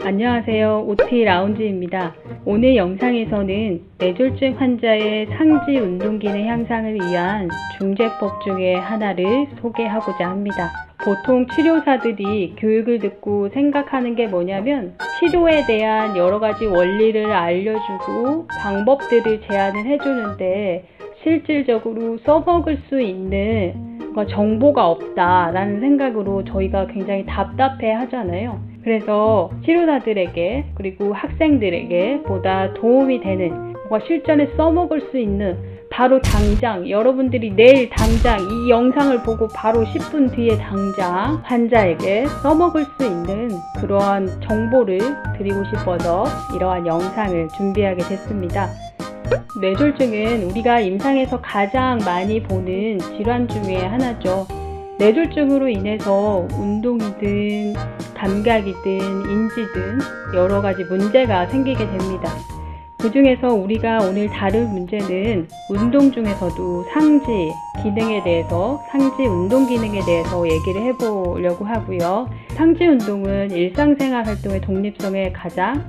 안녕하세요. OT 라운지입니다. 오늘 영상에서는 뇌졸중 환자의 상지 운동 기능 향상을 위한 중재법 중에 하나를 소개하고자 합니다. 보통 치료사들이 교육을 듣고 생각하는 게 뭐냐면 치료에 대한 여러 가지 원리를 알려주고 방법들을 제안을 해주는데 실질적으로 써먹을 수 있는 정보가 없다라는 생각으로 저희가 굉장히 답답해 하잖아요. 그래서 치료사들에게 그리고 학생들에게 보다 도움이 되는 실전에 써먹을 수 있는 바로 당장 여러분들이 내일 당장 이 영상을 보고 바로 10분 뒤에 당장 환자에게 써먹을 수 있는 그러한 정보를 드리고 싶어서 이러한 영상을 준비하게 됐습니다. 뇌졸중은 우리가 임상에서 가장 많이 보는 질환 중에 하나죠. 뇌졸중으로 인해서 운동이든 감각이든 인지든 여러 가지 문제가 생기게 됩니다. 그 중에서 우리가 오늘 다룰 문제는 운동 중에서도 상지 기능에 대해서, 상지 운동 기능에 대해서 얘기를 해보려고 하고요. 상지 운동은 일상생활 활동의 독립성에 가장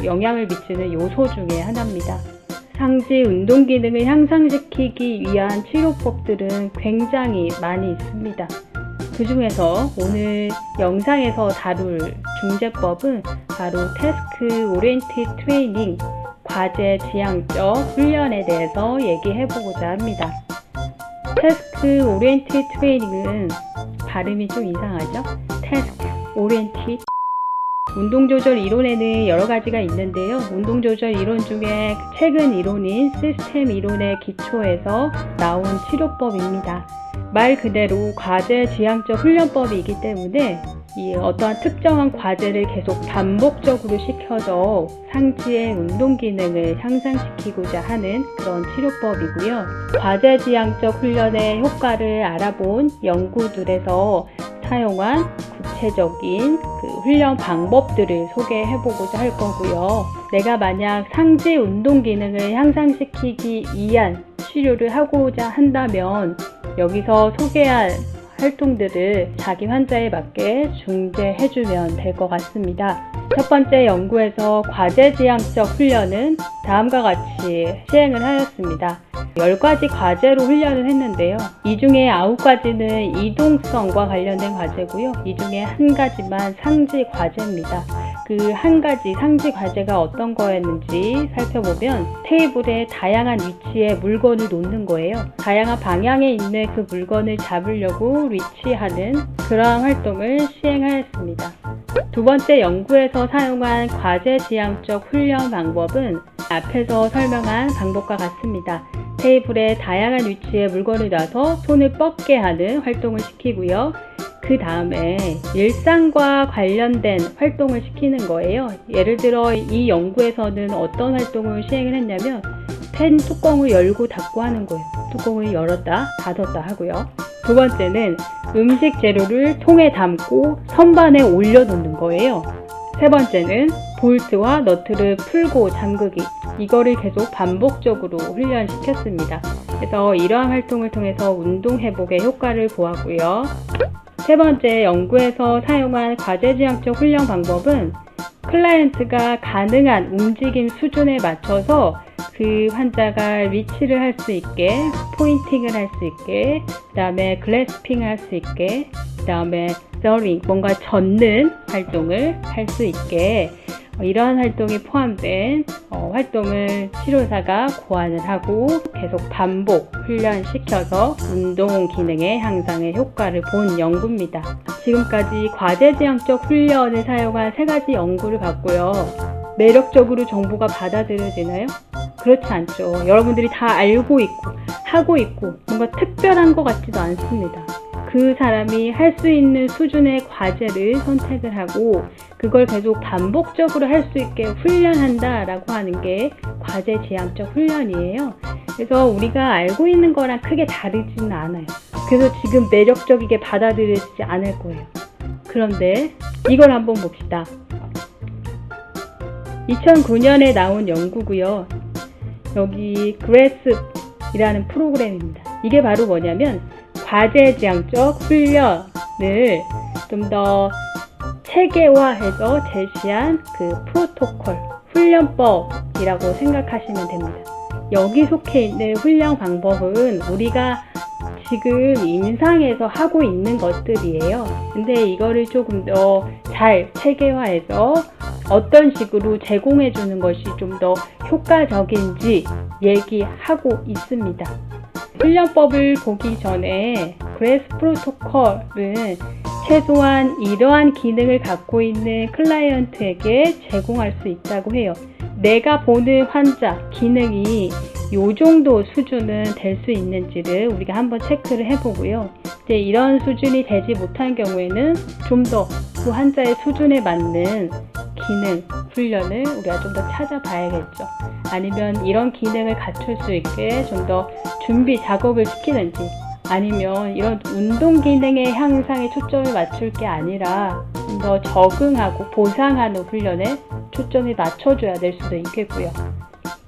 영향을 미치는 요소 중에 하나입니다. 상지 운동 기능을 향상시키기 위한 치료법들은 굉장히 많이 있습니다. 그 중에서 오늘 영상에서 다룰 중재법은 바로 태스크 오리엔티드 트레이닝, 과제 지향적 훈련에 대해서 얘기해보고자 합니다. 태스크 오리엔티드 트레이닝은 발음이 좀 이상하죠? 태스크 오리엔티드 운동조절 이론에는 여러 가지가 있는데요. 운동조절 이론 중에 최근 이론인 시스템 이론의 기초에서 나온 치료법입니다. 말 그대로 과제 지향적 훈련법이기 때문에 이 어떠한 특정한 과제를 계속 반복적으로 시켜서 상지의 운동 기능을 향상시키고자 하는 그런 치료법이고요. 과제 지향적 훈련의 효과를 알아본 연구들에서 사용한 구체적인 훈련 방법들을 소개해보고자 할 거고요. 내가 만약 상지 운동 기능을 향상시키기 위한 치료를 하고자 한다면 여기서 소개할 활동들을 자기 환자에 맞게 중재해주면 될 것 같습니다. 첫 번째 연구에서 과제 지향적 훈련은 다음과 같이 시행을 하였습니다. 10가지 과제로 훈련을 했는데요. 이 중에 9가지는 이동성과 관련된 과제고요. 이 중에 한 가지만 상지 과제입니다. 그 한 가지 상지 과제가 어떤 거였는지 살펴보면 테이블에 다양한 위치에 물건을 놓는 거예요. 다양한 방향에 있는 그 물건을 잡으려고 위치하는 그러한 활동을 시행하였습니다. 두 번째 연구에서 사용한 과제 지향적 훈련 방법은 앞에서 설명한 방법과 같습니다. 테이블에 다양한 위치에 물건을 놔서 손을 뻗게 하는 활동을 시키고요. 그 다음에 일상과 관련된 활동을 시키는 거예요. 예를 들어 이 연구에서는 어떤 활동을 시행을 했냐면 펜 뚜껑을 열고 닫고 하는 거예요. 뚜껑을 열었다 닫았다 하고요. 두 번째는 음식 재료를 통에 담고 선반에 올려놓는 거예요. 세 번째는 볼트와 너트를 풀고 잠그기, 이거를 계속 반복적으로 훈련시켰습니다. 그래서 이러한 활동을 통해서 운동 회복에 효과를 보았고요. 세 번째 연구에서 사용한 과제 지향적 훈련 방법은 클라이언트가 가능한 움직임 수준에 맞춰서 그 환자가 리치를 할 수 있게, 포인팅을 할 수 있게, 그 다음에 글래스핑을 할 수 있게, 그 다음에 서링, 뭔가 젓는 활동을 할 수 있게 이러한 활동이 포함된 활동을 치료사가 고안을 하고 계속 반복 훈련시켜서 운동 기능의 향상에 효과를 본 연구입니다. 지금까지 과제 지향적 훈련을 사용한 3가지 연구를 봤고요. 매력적으로 정보가 받아들여지나요? 그렇지 않죠. 여러분들이 다 알고 있고 하고 있고 뭔가 특별한 것 같지도 않습니다. 그 사람이 할 수 있는 수준의 과제를 선택을 하고 그걸 계속 반복적으로 할 수 있게 훈련한다라고 하는 게 과제 지향적 훈련이에요. 그래서 우리가 알고 있는 거랑 크게 다르지는 않아요. 그래서 지금 매력적이게 받아들여지지 않을 거예요. 그런데 이걸 한번 봅시다. 2009년에 나온 연구고요. 여기 그래스이라는 프로그램입니다. 이게 바로 뭐냐면 과제 지향적 훈련을 좀 더 체계화해서 제시한 그 프로토콜, 훈련법이라고 생각하시면 됩니다. 여기 속해 있는 훈련 방법은 우리가 지금 임상에서 하고 있는 것들이에요. 근데 이거를 조금 더 잘 체계화해서 어떤 식으로 제공해 주는 것이 좀 더 효과적인지 얘기하고 있습니다. 훈련법을 보기 전에 그레이스 프로토콜은 최소한 이러한 기능을 갖고 있는 클라이언트에게 제공할 수 있다고 해요. 내가 보는 환자 기능이 이 정도 수준은 될 수 있는지를 우리가 한번 체크를 해보고요. 이제 이런 수준이 되지 못한 경우에는 좀 더 그 환자의 수준에 맞는 기능, 훈련을 우리가 좀 더 찾아봐야겠죠. 아니면 이런 기능을 갖출 수 있게 좀 더 준비 작업을 시키는지, 아니면 이런 운동 기능의 향상에 초점을 맞출 게 아니라 좀 더 적응하고 보상하는 훈련에 초점을 맞춰줘야 될 수도 있겠고요.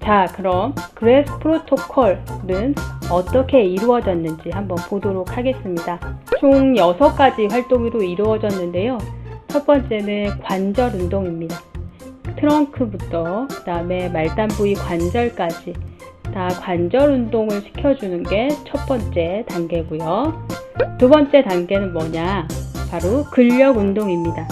자, 그럼 그레이스 프로토콜은 어떻게 이루어졌는지 한번 보도록 하겠습니다. 총 6가지 활동으로 이루어졌는데요. 첫 번째는 관절 운동입니다. 트렁크부터 그 다음에 말단 부위 관절까지 다 관절 운동을 시켜주는 게 첫 번째 단계고요. 두 번째 단계는 뭐냐? 바로 근력 운동입니다.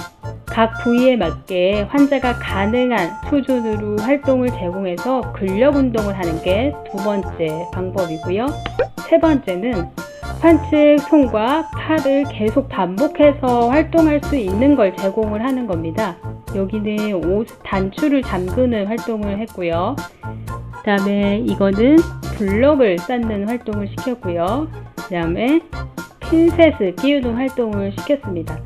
각 부위에 맞게 환자가 가능한 수준으로 활동을 제공해서 근력 운동을 하는 게 두 번째 방법이고요. 세 번째는 환측 손과 팔을 계속 반복해서 활동할 수 있는 걸 제공을 하는 겁니다. 여기는 옷 단추를 잠그는 활동을 했고요. 그 다음에 이거는 블럭을 쌓는 활동을 시켰고요. 그 다음에 핀셋을 끼우는 활동을 시켰습니다.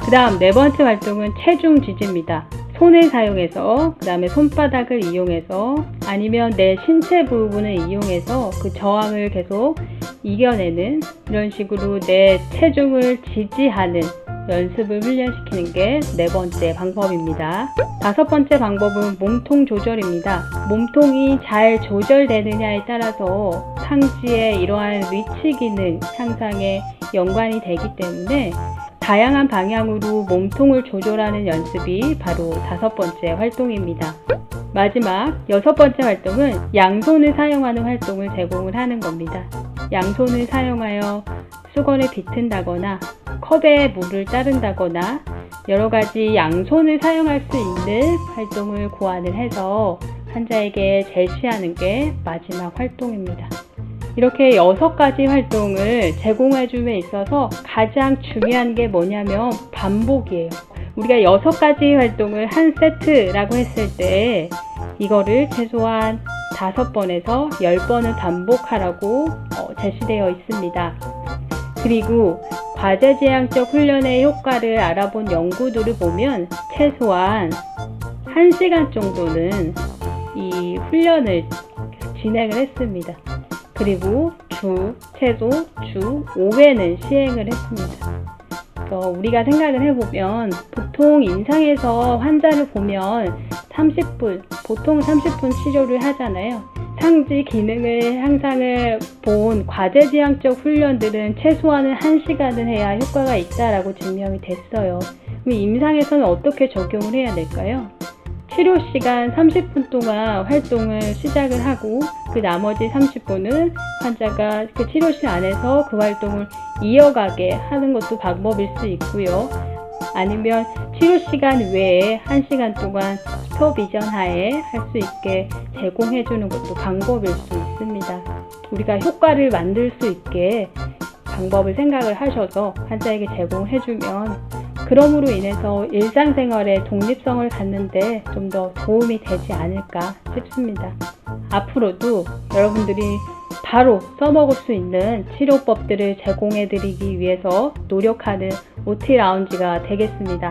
그 다음 네 번째 활동은 체중 지지입니다. 손을 사용해서, 그 다음에 손바닥을 이용해서, 아니면 내 신체 부분을 이용해서 그 저항을 계속 이겨내는, 이런 식으로 내 체중을 지지하는 연습을 훈련시키는 게 네 번째 방법입니다. 다섯 번째 방법은 몸통 조절입니다. 몸통이 잘 조절되느냐에 따라서 상지의 이러한 리치 기능 향상에 연관이 되기 때문에 다양한 방향으로 몸통을 조절하는 연습이 바로 다섯 번째 활동입니다. 마지막 여섯 번째 활동은 양손을 사용하는 활동을 제공을 하는 겁니다. 양손을 사용하여 수건을 비튼다거나 컵에 물을 따른다거나 여러 가지 양손을 사용할 수 있는 활동을 고안을 해서 환자에게 제시하는 게 마지막 활동입니다. 이렇게 6가지 활동을 제공해줌에 있어서 가장 중요한 게 뭐냐면 반복이에요. 우리가 6가지 활동을 한 세트라고 했을 때 이거를 최소한 5번에서 10번을 반복하라고 제시되어 있습니다. 그리고 과제지향적 훈련의 효과를 알아본 연구들을 보면 최소한 1시간 정도는 이 훈련을 진행을 했습니다. 그리고 최소 주 5회는 시행을 했습니다. 그래서 우리가 생각을 해보면 보통 임상에서 환자를 보면 보통 30분 치료를 하잖아요. 상지 기능의 향상을 본 과제지향적 훈련들은 최소한은 1시간은 해야 효과가 있다라고 증명이 됐어요. 그럼 임상에서는 어떻게 적용을 해야 될까요? 치료 시간 30분 동안 활동을 시작을 하고 그 나머지 30분은 환자가 그 치료실 안에서 그 활동을 이어가게 하는 것도 방법일 수 있고요. 아니면 치료 시간 외에 1시간 동안 슈퍼비전 하에 할 수 있게 제공해 주는 것도 방법일 수 있습니다. 우리가 효과를 만들 수 있게 방법을 생각을 하셔서 환자에게 제공해 주면 그럼으로 인해서 일상생활에 독립성을 갖는데 좀 더 도움이 되지 않을까 싶습니다. 앞으로도 여러분들이 바로 써먹을 수 있는 치료법들을 제공해 드리기 위해서 노력하는 OT 라운지가 되겠습니다.